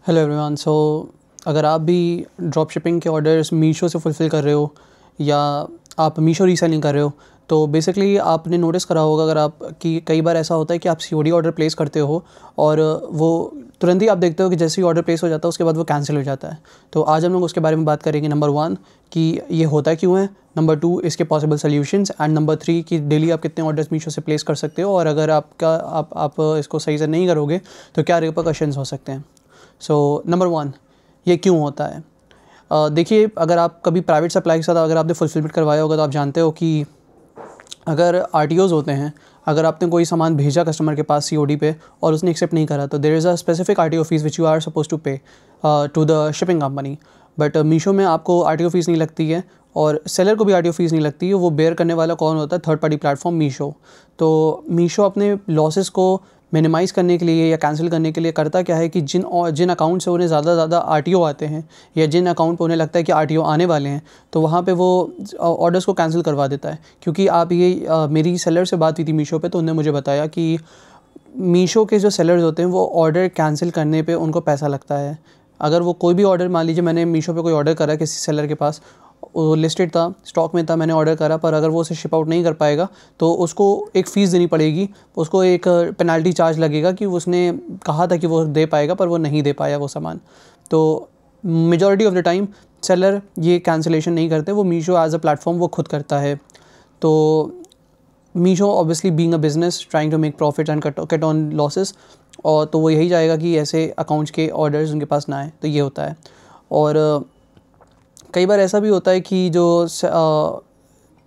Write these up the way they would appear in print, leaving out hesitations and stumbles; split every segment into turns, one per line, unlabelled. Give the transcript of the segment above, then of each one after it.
Hello everyone. अगर आप भी ड्रॉप शिपिंग के ऑर्डर्स मीशो से फुलफ़िल कर रहे हो या आप मीशो रीसेलिंग कर रहे हो, तो बेसिकली आपने नोटिस करा होगा अगर आप कि कई बार ऐसा होता है कि आप सीओडी ऑर्डर प्लेस करते हो और वो तुरंत ही आप देखते हो कि जैसे ही ऑर्डर प्लेस हो जाता है उसके बाद वो कैंसिल हो जाता है। तो आज हम लोग उसके बारे में बात करेंगे। नंबर 1 कि ये होता क्यों है, नंबर 2 इसके पॉसिबल सॉल्यूशंस, एंड नंबर 3 कि डेली आप कितने ऑर्डर्स मीशो से प्लेस कर सकते हो और अगर आप इसको सही से नहीं करोगे तो क्या रिपरकशंस हो सकते हैं। नंबर 1, ये क्यों होता है। देखिए, अगर आप कभी प्राइवेट सप्लाई के साथ अगर आपने फुलफिलमेंट करवाया होगा तो आप जानते हो कि अगर आरटीओज़ होते हैं, अगर आपने कोई सामान भेजा कस्टमर के पास सीओडी पे और उसने एक्सेप्ट नहीं करा तो there is a specific RTO fees which you are suppose to pay to the shipping company. But Meesho में आपको आरटीओ फीस नहीं लगती है और सेलर को भी आरटीओ फीस नहीं लगती है। वो बेयर करने वाला कौन होता है? Third party platform Meesho. तो मीशो अपने लॉसेस को मिनिमाइज़ करने के लिए या कैंसिल करने के लिए करता क्या है कि जिन अकाउंट से उन्हें ज़्यादा आरटीओ आते हैं या जिन अकाउंट पे उन्हें लगता है कि आरटीओ आने वाले हैं तो वहाँ पे वो ऑर्डर्स को कैंसिल करवा देता है। क्योंकि आप ये मेरी सेलर से बात हुई थी मीशो पे, तो उन्होंने मुझे बताया कि मीशो के जो सेलर्स होते हैं वो ऑर्डर कैंसिल करने पे उनको पैसा लगता है। अगर वो कोई भी ऑर्डर, मान लीजिए मैंने मीशो पे कोई ऑर्डर करा किसी सेलर के पास, वो लिस्टेड था, स्टॉक में था, मैंने ऑर्डर करा, पर अगर वो उसे शिप आउट नहीं कर पाएगा तो उसको एक फ़ीस देनी पड़ेगी, उसको एक पेनल्टी चार्ज लगेगा कि उसने कहा था कि वो दे पाएगा पर वो नहीं दे पाया वो सामान। तो majority of the time seller ये कैंसिलेशन नहीं करते, वो मीशो एज अ प्लेटफॉर्म वो खुद करता है। तो Meesho obviously being a business trying to make profit and cut on losses, और तो वो यही चाहेगा कि ऐसे अकाउंट्स के ऑर्डर्स उनके पास ना आए, तो ये होता है। और कई बार ऐसा भी होता है कि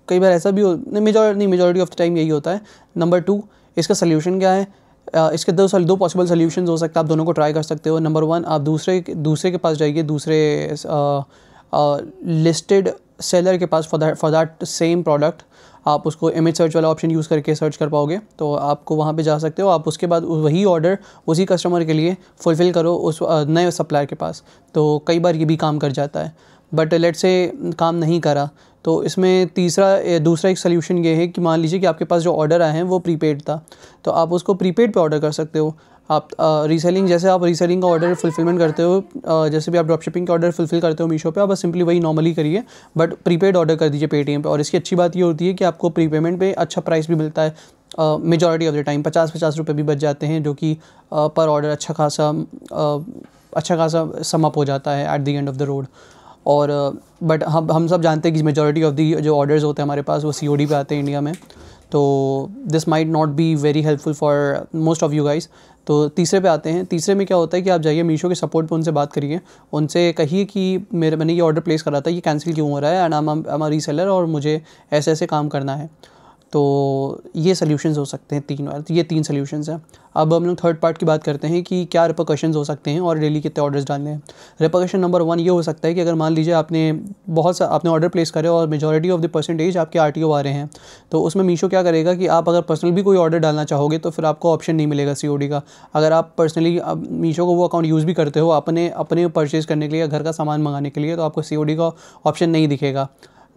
कई बार ऐसा भी मेजॉरिटी ऑफ द टाइम यही होता है। नंबर 2, इसका सल्यूशन क्या है? इसके दो पॉसिबल सल्यूशंस हो सकते हैं, आप दोनों को ट्राई कर सकते हो। नंबर 1, आप दूसरे के पास जाइए, दूसरे लिस्टेड सेलर के पास फॉर दैट सेम प्रोडक्ट। आप उसको इमेज सर्च वाला ऑप्शन यूज़ करके सर्च कर पाओगे, तो आपको वहाँ पे जा सकते हो। आप उसके बाद वही ऑर्डर उसी कस्टमर के लिए फुलफ़िल करो उस नए सप्लायर के पास, तो कई बार ये भी काम कर जाता है। बट लेट्स से काम नहीं करा तो इसमें दूसरा एक सल्यूशन ये है कि मान लीजिए कि आपके पास जो ऑर्डर आए हैं वो प्रीपेड था, तो आप उसको प्रीपेड पे ऑर्डर कर सकते हो। आप जैसे आप रीसेलिंग का ऑर्डर फुलफिलमेंट करते हो, जैसे भी आप ड्रॉप शिपिंग का ऑर्डर फुलफिल करते हो मीशो पे, आप बस सिंपली वही नॉर्मली करिए, बट प्रीपेड ऑर्डर कर दीजिए पेटीएम पे। और इसकी अच्छी बात ये होती है कि आपको प्रीपेमेंट पे अच्छा प्राइस भी मिलता है। मेजॉरिटी ऑफ द टाइम 50-50 रुपये भी बच जाते हैं, जो कि पर ऑर्डर अच्छा खासा सम अप हो जाता है eight the end of the road. और बट हम सब जानते हैं कि मेजॉरिटी ऑफ दी जो ऑर्डर्स होते हैं हमारे पास वो सीओडी पे आते हैं इंडिया में, तो this might not be very helpful for most of you guys. तो तीसरे पे आते हैं। तीसरे में क्या होता है कि आप जाइए मीशो के सपोर्ट पे, उनसे बात करिए, उनसे कहिए कि मैंने ये ऑर्डर प्लेस करा था, ये कैंसिल क्यों हो रहा है, and I am a reseller और मुझे ऐसे काम करना है। तो ये सॉल्यूशंस हो सकते हैं ये 3 सॉल्यूशंस हैं। अब हम लोग थर्ड पार्ट की बात करते हैं कि क्या रिपरकशंस हो सकते हैं और डेली कितने ऑर्डर्स डालने हैं। रिपरकशन नंबर 1 ये हो सकता है कि अगर मान लीजिए आपने ऑर्डर प्लेस करे और मेजॉरिटी ऑफ द परसेंटेज आपके आरटीओ आ रहे हैं, तो उसमें मीशो क्या करेगा कि आप अगर पर्सनल भी कोई ऑर्डर डालना चाहोगे तो फिर आपको ऑप्शन नहीं मिलेगा सीओडी का। अगर आप पर्सनली मीशो को वो अकाउंट यूज़ भी करते हो अपने परचेज़ करने के लिए, घर का सामान मंगाने के लिए, तो आपको सीओडी का ऑप्शन नहीं दिखेगा।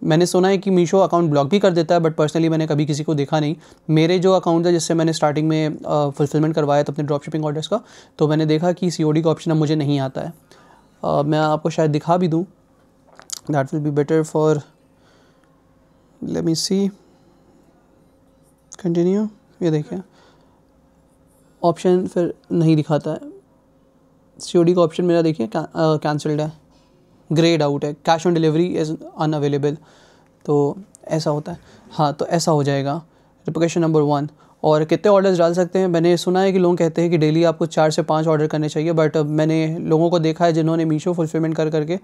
मैंने सुना है कि मीशो अकाउंट ब्लॉक भी कर देता है, बट पर्सनली मैंने कभी किसी को देखा नहीं। मेरे जो अकाउंट है जिससे मैंने स्टार्टिंग में फुलफिलमेंट करवाया था अपने ड्रॉप शिपिंग ऑर्डर्स का, तो मैंने देखा कि सीओडी का ऑप्शन अब मुझे नहीं आता है। मैं आपको शायद दिखा भी दूँ, that will be better for, let me see, continue. ये देखिए ऑप्शन फिर नहीं दिखाता है, सीओडी का ऑप्शन मेरा देखिए कैंसल्ड है, ग्रेड आउट है, cash on delivery is unavailable. तो ऐसा होता है। हाँ, तो ऐसा हो जाएगा रिपरकशन नंबर 1। और कितने ऑर्डर्स डाल सकते हैं? मैंने सुना है कि लोग कहते हैं कि डेली आपको 4 से 5 ऑर्डर करने चाहिए, बट मैंने लोगों को देखा है जिन्होंने मीशो फुलफिलमेंट करके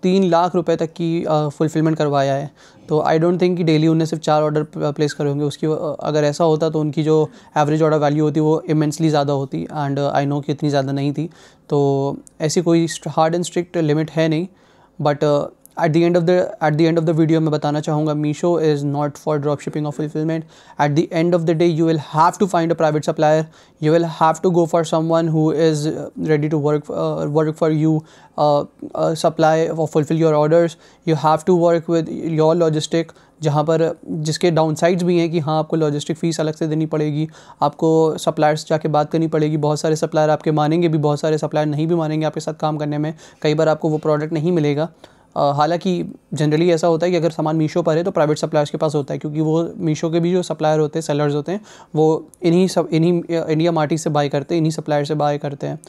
3 लाख रुपए तक की फुलफिलमेंट करवाया है। तो आई डोंट थिंक कि डेली उन्हें सिर्फ 4 ऑर्डर प्लेस करे होंगे। उसकी अगर ऐसा होता तो उनकी जो एवरेज ऑर्डर वैल्यू होती वो इमेंसली ज़्यादा होती, एंड आई नो कि इतनी ज़्यादा नहीं थी। तो ऐसी कोई हार्ड एंड स्ट्रिक्ट लिमिट है नहीं, but at the end of the video मैं बताना चाहूँगा, Meesho is not for drop shipping और fulfilment. At the end of the day you will have to find a private supplier, you will have to go for someone who is ready to work for you, supply or fulfill your orders. You have to work with your logistic, जहाँ पर जिसके down sides भी हैं कि हाँ आपको logistic fees अलग से देनी पड़ेगी, आपको सप्लायर्स जाके बात करनी पड़ेगी. बहुत सारे सप्लायर आपके मानेंगे भी, बहुत सारे सप्लायर नहीं भी मानेंगे आपके साथ काम करने में. कई बार आपको वो प्रोडक्ट नहीं मिलेगा. हालांकि जनरली ऐसा होता है कि अगर सामान मीशो पर है तो प्राइवेट सप्लायर्स के पास होता है, क्योंकि वो मीशो के भी जो सप्लायर होते हैं, सेलर्स होते हैं, वो इन्हीं इंडिया मार्ट से बाय करते हैं, इन्हीं सप्लायर से बाय करते हैं.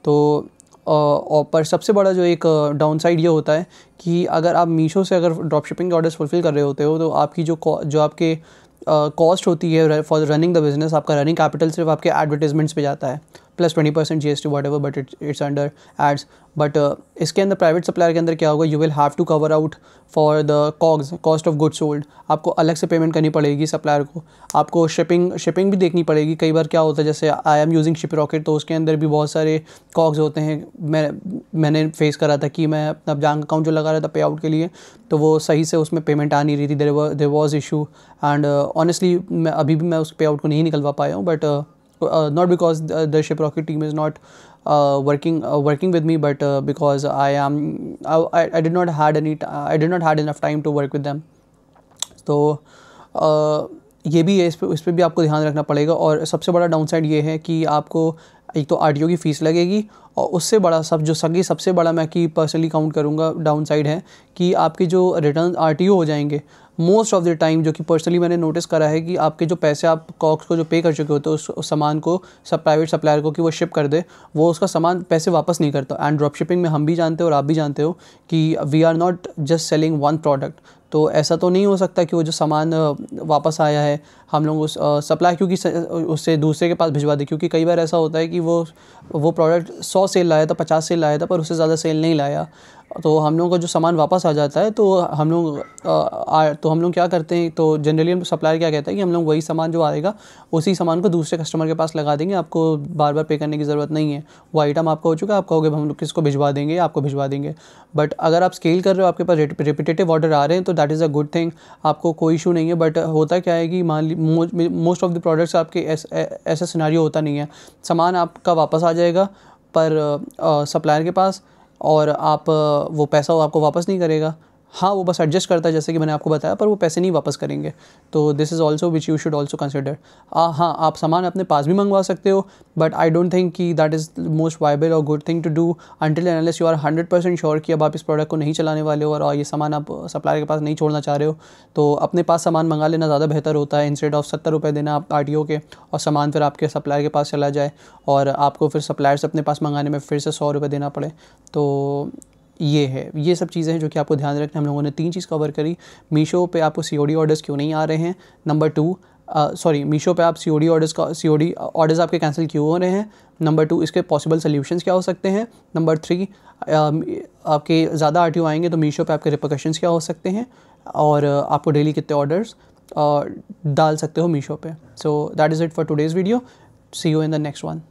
तो और पर सबसे बड़ा जो एक डाउन साइड ये होता है कि अगर आप मीशो से अगर ड्रॉप शिपिंग ऑर्डर्स फुलफ़िल कर रहे होते हो तो आपकी जो आपके कॉस्ट होती है फॉर रनिंग द बिज़नेस, आपका रनिंग कैपिटल सिर्फ आपके एडवर्टाइजमेंट्स पे जाता है, plus 20% GST whatever, but it's under ads. But इसके अंदर प्राइवेट सप्लायर के अंदर क्या होगा, you will have to cover out for the COGS, cost of goods sold. आपको अलग से पेमेंट करनी पड़ेगी सप्लायर को. आपको शिपिंग भी देखनी पड़ेगी. कई बार क्या होता है, जैसे I am using ship rocket, तो उसके अंदर भी बहुत सारे कॉग्स होते हैं. मैंने फेस करा था कि मैं अपना बैंक अकाउंट जो लगा रहा था पे आउट के लिए, तो वो सही से उसमें पेमेंट आ नहीं रही थी. There was issue, and honestly मैं अभी भी मैं उस पे आउट को नहीं निकलवा पाया हूँ. But not because the Shiprocket team is not working with me, but because I did not had enough time to work with them. तो ये भी है, इस पे भी आपको ध्यान रखना पड़ेगा. और सबसे बड़ा डाउन साइड ये है कि आपको एक तो RTO की फ़ीस लगेगी, और उससे बड़ा सबसे बड़ा मैं कि पर्सनली काउंट करूँगा डाउन साइड है कि आपके जो रिटर्न RTO हो जाएंगे मोस्ट ऑफ द टाइम, जो कि पर्सनली मैंने नोटिस करा है कि आपके जो पैसे आप कॉक्स को जो पे कर चुके होते हो उस सामान को प्राइवेट सप्लायर को कि वो शिप कर दे, वो उसका सामान पैसे वापस नहीं करता. एंड ड्रॉप शिपिंग में हम भी जानते हो और आप भी जानते हो कि we are not just selling one product. तो ऐसा तो नहीं हो सकता कि वो जो सामान वापस आया है हम लोग उस सप्लाई क्योंकि उससे दूसरे के पास भिजवा दें. क्योंकि कई बार ऐसा होता है कि वो प्रोडक्ट 100 सेल लाया था, 50 सेल लाया था, पर उससे ज़्यादा सेल नहीं लाया, तो हम लोगों का जो सामान वापस आ जाता है. तो हम लोग क्या करते हैं, तो जनरली सप्लायर क्या कहता है कि हम लोग वही सामान जो आएगा उसी सामान को दूसरे कस्टमर के पास लगा देंगे, आपको बार बार पे करने की ज़रूरत नहीं है, वो आइटम आपका हो चुका है, आप कहोगे हम लोग किसको भिजवा देंगे, आपको भिजवा देंगे. बट अगर आप स्केल कर रहे हो, आपके पास रिपीटेटिव ऑर्डर आ रहे हैं, तो that is a good thing, आपको कोई इशू नहीं है. बट होता क्या है कि मान ली मोस्ट ऑफ द प्रोडक्ट्स आपके ऐसा सिनेरियो होता नहीं है, सामान आपका वापस आ जाएगा पर सप्लायर के पास, और आप वो पैसा आपको वापस नहीं करेगा. हाँ, वो बस एडजस्ट करता है जैसे कि मैंने आपको बताया, पर वो पैसे नहीं वापस करेंगे. तो this is also which you should also consider. हाँ, आप सामान अपने पास भी मंगवा सकते हो, बट आई डोंट थिंक कि दैट इज़ मोस्ट वाइबल और good thing to do until and unless you are 100% sure कि अब आप इस प्रोडक्ट को नहीं चलाने वाले हो और ये सामान आप सप्लायर के पास नहीं छोड़ना चाह रहे हो. तो अपने पास सामान मंगा लेना ज़्यादा बेहतर होता है, इंस्टेड ऑफ 70 रुपये देना आप RTO के, और सामान फिर आपके सप्लायर के पास चला जाए और आपको फिर सप्लायर से अपने पास मंगाने में फिर से 100 रुपये देना पड़े. तो ये सब चीज़ें हैं जो कि आपको ध्यान रखना. हम लोगों ने 3 चीज़ कवर करी. मीशो पे आपको COD ऑर्डर्स क्यों नहीं आ रहे हैं, नंबर 2 मीशो पे आप COD ऑर्डर्स आपके कैंसिल क्यों हो रहे हैं, नंबर 2 इसके पॉसिबल सोल्यूशंस क्या हो सकते हैं, नंबर 3 आपके ज़्यादा RTO आएंगे तो मीशो पे आपके रिपरकशंस क्या हो सकते हैं, और आपको डेली कितने ऑर्डर्स डाल सकते हो मीशो पे. So that is it for today's video. See you in the next one.